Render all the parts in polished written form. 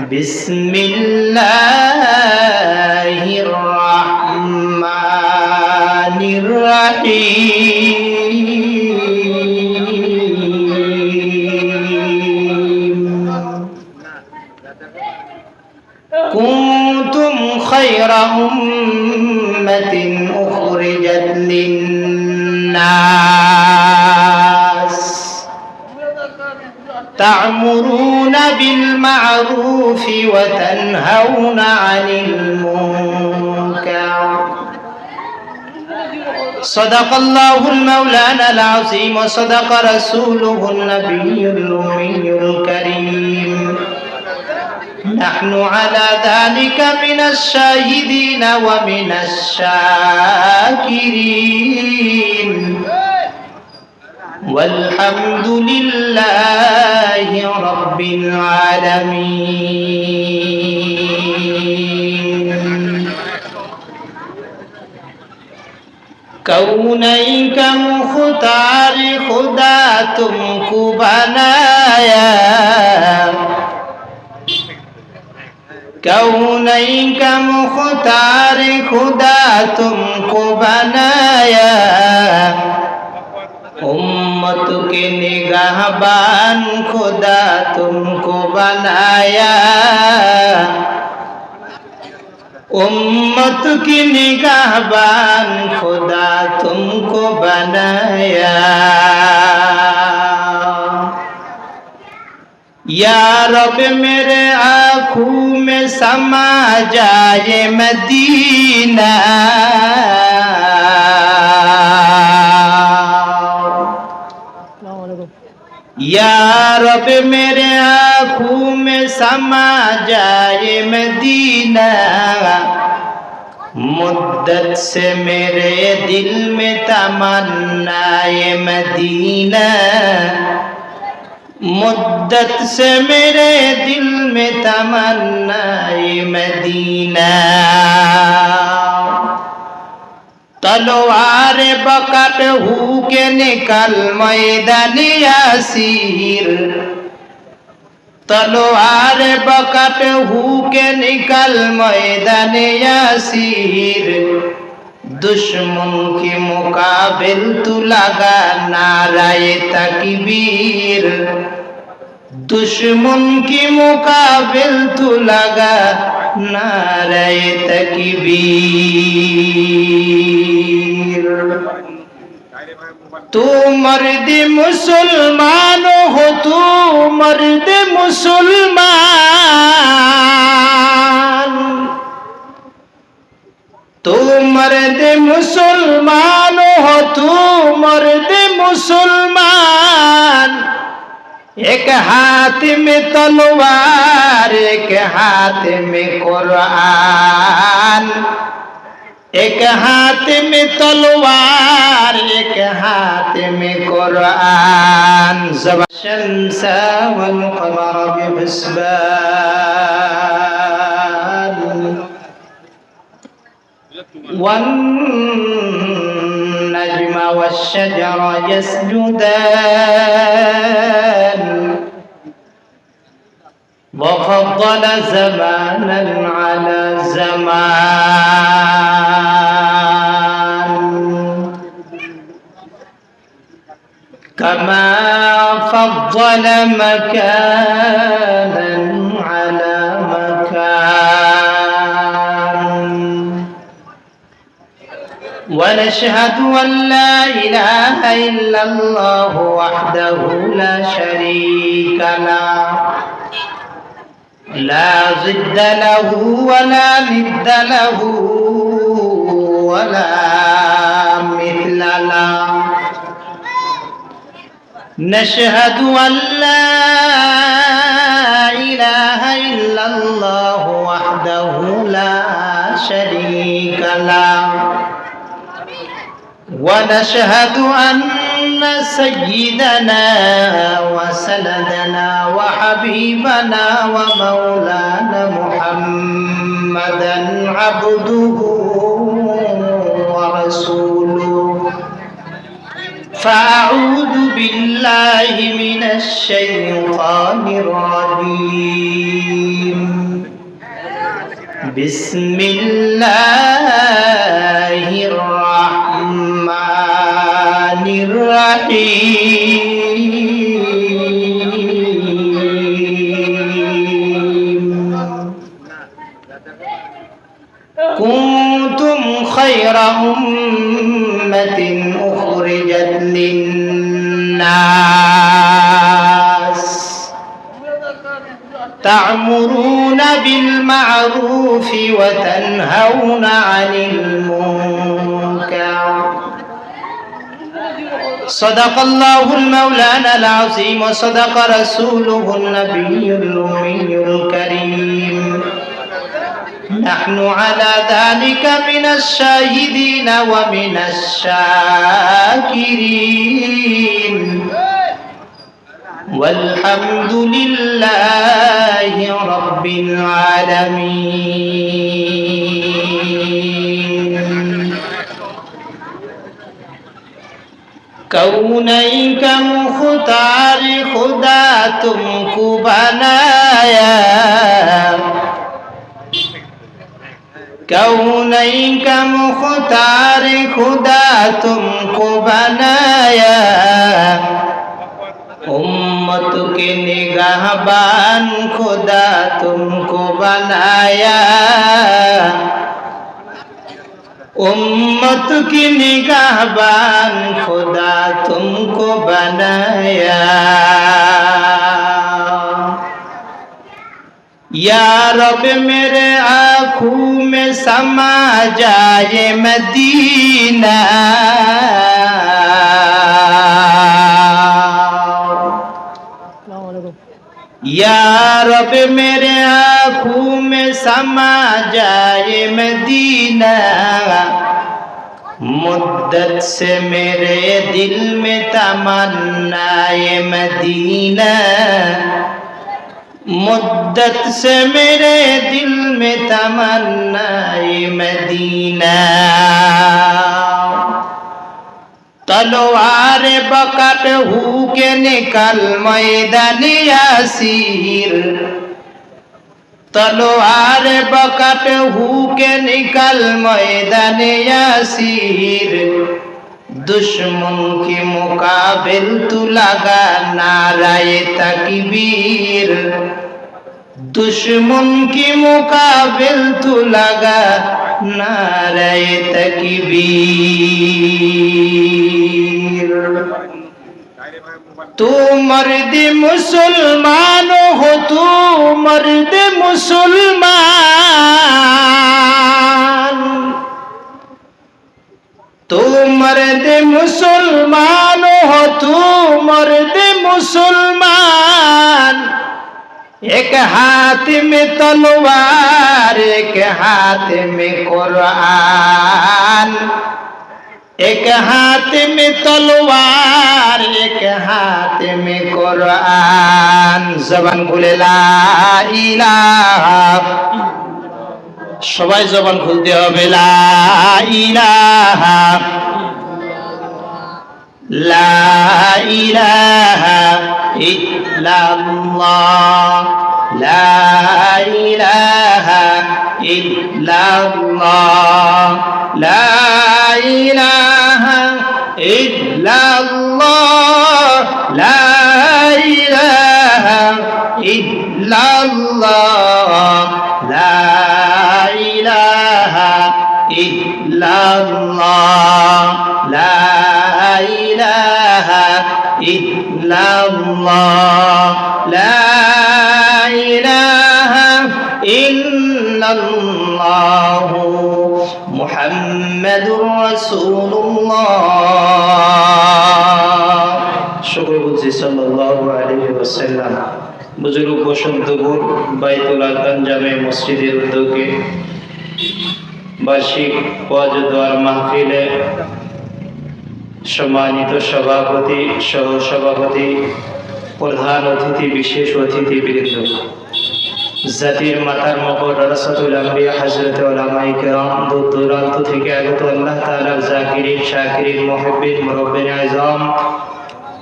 بسم الله الرحمن الرحيم كنتم خير أمة أخرجت للناس تأمرون بالمعروف وتنهون عن المنكر صدق الله المولانا العظيم وصدق رسوله النبي الأمي الكريم نحن على ذلك من الشاهدين ومن الشاكرين والحمد لله رب العالمين कौनैक मुख्तार खुदा तुमको बनाया कौनैक मुख्तार खुदा तुमको बनाया उम्मत के निगाहबान खुदा तुमको बनाया उम्मत की निगाहबान खुदा तुमको बनाया या रब मेरे आँखों में समा जाए मदीना या रब मेरे आँखों में समा जाए मदीना मुद्दत से मेरे दिल में तमन्नाए मदीना मुद्दत से मेरे दिल में तमन्नाए मदीना तलवार बकट हु के निकल मैदान यासीर तलवार बकट हु के निकल मैदान यासीर दुश्मन के मुकाबिल तू लगा नाराए तकबीर दुश्मन के मुकाबिल तू लगा नाराए तकबीर तू मर्द मुसलमान हो तू मर्द मुसलमान तू मर्द मुसलमान हो तू मर्द मुसलमान एक हाथ में तलवार एक हाथ में कुरान एक हाथ में तलवार एक हाथ में कुरान शम्स वल क़मर बिहिस्बान वन नज्म वश्शजर यस्जुदान وفضل زمانا على زمان كما فضل مكانا على مكان ونشهد أن لا إله إلا الله وحده لا شريك له لا ضد له ولا ند له ولا مثل له نشهد أن لا إله إلا الله وحده لا شريك له ونشهد أن سيدنا وسندنا وحبيبنا ومولانا محمدا عبده ورسوله فأعوذ بالله من الشيطان الرجيم বিসমিল্লাহির রহমানির রহিম কুনতুম খায়রা উম্মাতিন উখরিজাত লিন-নাস تأمرون بالمعروف وتنهون عن المنكر صدق الله المولانا العظيم وصدق رسوله النبي الأمي الكريم نحن على ذلك من الشاهدين ومن الشاكرين والحمد لله رب العالمين कौनैक मुख्तार खुदा तुमको बनाया कौनैक मुख्तार खुदा तुमको बनाया उम्मत के निगाहबान खुदा तुमको बनाया उम्मत की निगाहबान खुदा तुमको बनाया या रब मेरे आँखों में समा जाए मदीना या रब मेरे आँखों में समा जाए मदीना मुद्दत से मेरे दिल में तमन्नाए मदीना मुद्दत से मेरे दिल में तमन्नाए मदीना तलवार बकट हु के निकल मैदान यासीर तलवार बकट हु के निकल मैदान यासीर दुश्मन के मुकाबिल तू लगा नाराए तकबीर दुश्मन के मुकाबिल तू लगा नाराए तकबीर तू मर्द मुसलमान हो तू मर्द मुसलमान तू मर्द मुसलमान हो तू मर्द मुसलमान एक हाथ में तलवार एक हाथ में कुरान एक हाथ में तलवार एक हाथ में कुरान जबान खुले ला इलाहा সবাই জবান খুলতে হবে লা ইলাহা লা ইলাহা ইল্লাল্লাহ লা ইলাহা ইল্লাল্লাহ লা ইলাহা ইল্লাল্লাহ লা ইলাহা ইল্লাল্লাহ লা ইলাহা ইল্লাল্লাহ লা ইলাহা ইল্লাল্লাহ লা ইলাহা ইল্লাল্লাহ মুহাম্মাদুর রাসূলুল্লাহ শুকর বুঝি সাল্লাল্লাহু আলাইহি ওয়াসাল্লাম বুজুর্গ বসন্তপুর বাইতুল আদনান জামে মসজিদের উদ্যোগে বার্ষিক ওয়াজ দোয়ার মাহফিলে সম্মানিত সভাপতি সহ সভাপতি প্রধান অতিথি বিশেষ অতিথিবৃন্দ জাতির মাতার মকর রাসূলুল আম্বিয়া হযরত উলামায়ে কেরাম দূর দূরান্ত থেকে আগত আল্লাহ তাআলার জাকিরিন শাকিরিন মুহিব্বিন মুরাব্বিন আযম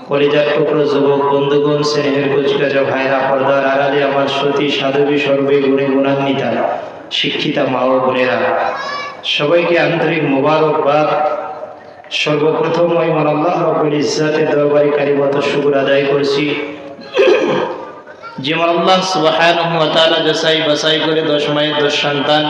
কলিজার টুকরো যুবক বন্ধুগণ স্নেহের কুচকাজা ভাইরা পর্দার আড়ালে আমার সতী সাধবী সর্বে গুণে গুণান্বিতা শিক্ষিতা মা ও বোনেরা, সবাইকে আন্তরিক মোবারকবাদ। সর্বপ্রথম ওই মহান আল্লাহ রাব্বুল ইজ্জাতের দরবারে কালিমাত শুকর আদায় করছি, যে মহান আল্লাহ সুবহানাহু ওয়া তাআলা যাচাই বাছাই করে 10 মায়ের 10 সন্তান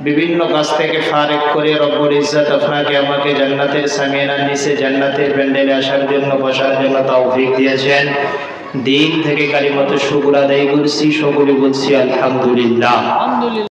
বিভিন্ন কাজ থেকে ফারেক করে রব্বুল ইজ্জত আপনাকে আমাকে জান্নাতের সামিয়ানার নিচে জান্নাতের প্যান্ডেলে আসার জন্য বসার জন্য তৌফিক দিয়েছেন। দিন থেকে কালিমাত শুকর আদায় করছি, সকলে বলছি আলহামদুলিল্লাহ।